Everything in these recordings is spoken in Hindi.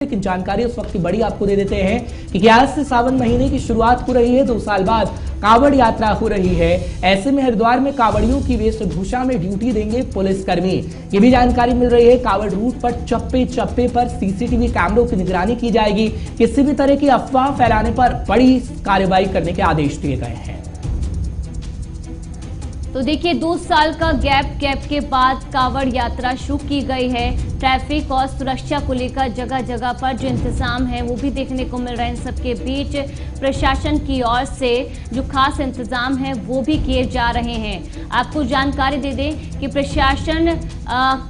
लेकिन जानकारी उस वक्त की बड़ी आपको दे देते हैं कि आज से सावन महीने की शुरुआत हो रही है। 2 साल बाद कावड़ यात्रा हो रही है। ऐसे में हरिद्वार में कावड़ियों की वेशभूषा में ड्यूटी देंगे पुलिसकर्मी। ये भी जानकारी मिल रही है। कावड़ रूट पर चप्पे चप्पे पर सीसीटीवी कैमरों की निगरानी की जाएगी। किसी भी तरह की अफवाह फैलाने पर बड़ी कार्रवाई करने के आदेश दिए गए हैं। तो देखिए 2 साल का गैप के बाद कावड़ यात्रा शुरू की गई है। ट्रैफिक और सुरक्षा को लेकर जगह जगह पर जो इंतजाम है वो भी देखने को मिल रहे हैं। इन सबके बीच प्रशासन की ओर से जो खास इंतजाम है वो भी किए जा रहे हैं। आपको जानकारी दे दें कि प्रशासन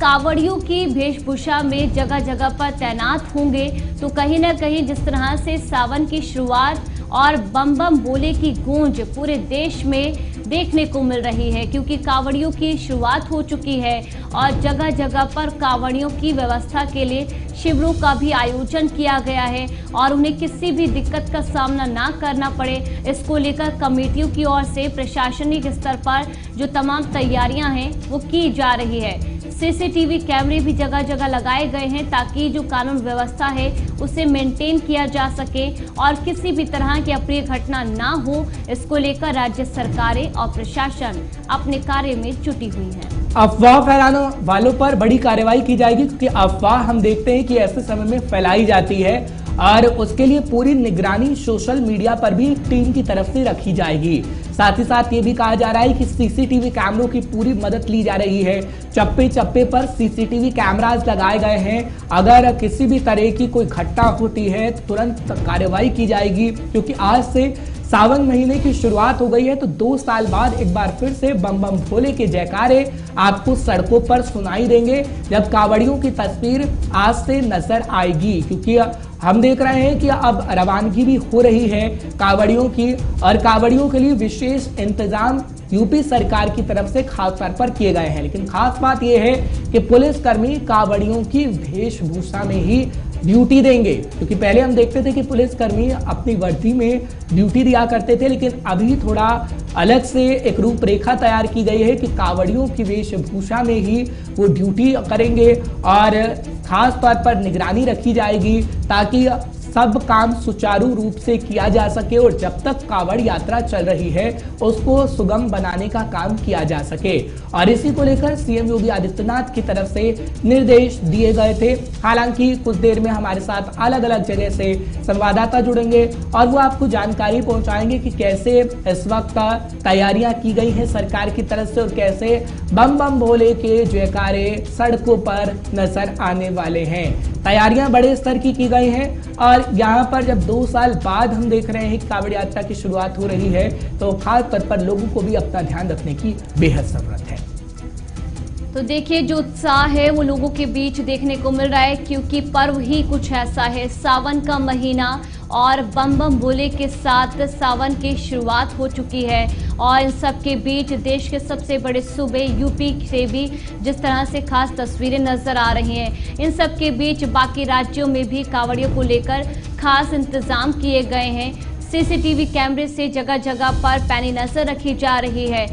कावड़ियों की वेशभूषा में जगह जगह पर तैनात होंगे। तो कहीं ना कहीं जिस तरह से सावन की शुरुआत और बम बम बोले की गूंज पूरे देश में देखने को मिल रही है, क्योंकि कावड़ियों की शुरुआत हो चुकी है और जगह जगह पर कावड़ियों की व्यवस्था के लिए शिविरों का भी आयोजन किया गया है और उन्हें किसी भी दिक्कत का सामना ना करना पड़े, इसको लेकर कमेटियों की ओर से प्रशासनिक स्तर पर जो तमाम तैयारियां हैं वो की जा रही है। सीसीटीवी कैमरे भी जगह जगह लगाए गए हैं ताकि जो कानून व्यवस्था है उसे मेंटेन किया जा सके और किसी भी तरह की अप्रिय घटना ना हो, इसको लेकर राज्य सरकारें और प्रशासन अपने कार्य में जुटी हुई है। अफवाह फैलाने वालों पर बड़ी कार्रवाई की जाएगी, क्योंकि अफवाह हम देखते हैं कि ऐसे समय में फैलाई जाती है और उसके लिए पूरी निगरानी सोशल मीडिया पर भी टीम की तरफ से रखी जाएगी। साथ ही साथ ये भी कहा जा रहा है कि सीसीटीवी कैमरों की पूरी मदद ली जा रही है। चप्पे चप्पे पर सीसीटीवी कैमरास लगाए गए हैं। अगर किसी भी तरह की कोई घटना होती है तो तुरंत कार्रवाई की जाएगी, क्योंकि आज से सावन महीने की शुरुआत हो गई है। तो 2 साल बाद एक बार फिर से बम बम भोले के जयकारे आपको सड़कों पर सुनाई देंगे, जब कावड़ियों की तस्वीर आज से नजर आएगी। क्योंकि हम देख रहे हैं कि अब रवानगी भी हो रही है कावड़ियों की, और कावड़ियों के लिए विशेष इंतजाम यूपी सरकार की तरफ से खास तौर पर किए गए हैं। लेकिन खास बात यह है कि पुलिसकर्मी कावड़ियों की वेशभूषा में ही ड्यूटी देंगे, क्योंकि पहले हम देखते थे कि पुलिसकर्मी अपनी वर्दी में ड्यूटी दिया करते थे, लेकिन अभी थोड़ा अलग से एक रूपरेखा तैयार की गई है कि कावड़ियों की वेशभूषा में ही वो ड्यूटी करेंगे और खास तौर पर निगरानी रखी जाएगी ताकि सब काम सुचारू रूप से किया जा सके और जब तक कावड़ यात्रा चल रही है उसको सुगम बनाने का काम किया जा सके। और इसी को लेकर सीएम योगी आदित्यनाथ की तरफ से निर्देश दिए गए थे। हालांकि कुछ देर में हमारे साथ अलग अलग जगह से संवाददाता जुड़ेंगे और वो आपको जानकारी पहुंचाएंगे कि कैसे इस वक्त तैयारियां की गई हैं सरकार की तरफ से और कैसे बम बम भोले के जयकारे सड़कों पर नजर आने वाले हैं। तैयारियां बड़े स्तर की गई हैं और यहाँ पर जब 2 साल बाद हम देख रहे हैं कि कावड़ यात्रा की शुरुआत हो रही है, तो खास तौर पर लोगों को भी अपना ध्यान रखने की बेहद जरूरत है। तो देखिए जो उत्साह है वो लोगों के बीच देखने को मिल रहा है, क्योंकि पर्व ही कुछ ऐसा है, सावन का महीना और बम बम भोले के साथ सावन की शुरुआत हो चुकी है। और इन सब के बीच देश के सबसे बड़े सूबे यूपी से भी जिस तरह से खास तस्वीरें नजर आ रही हैं, इन सब के बीच बाकी राज्यों में भी कावड़ियों को लेकर खास इंतजाम किए गए हैं। सीसीटीवी कैमरे से जगह जगह पर पैनी नजर रखी जा रही है।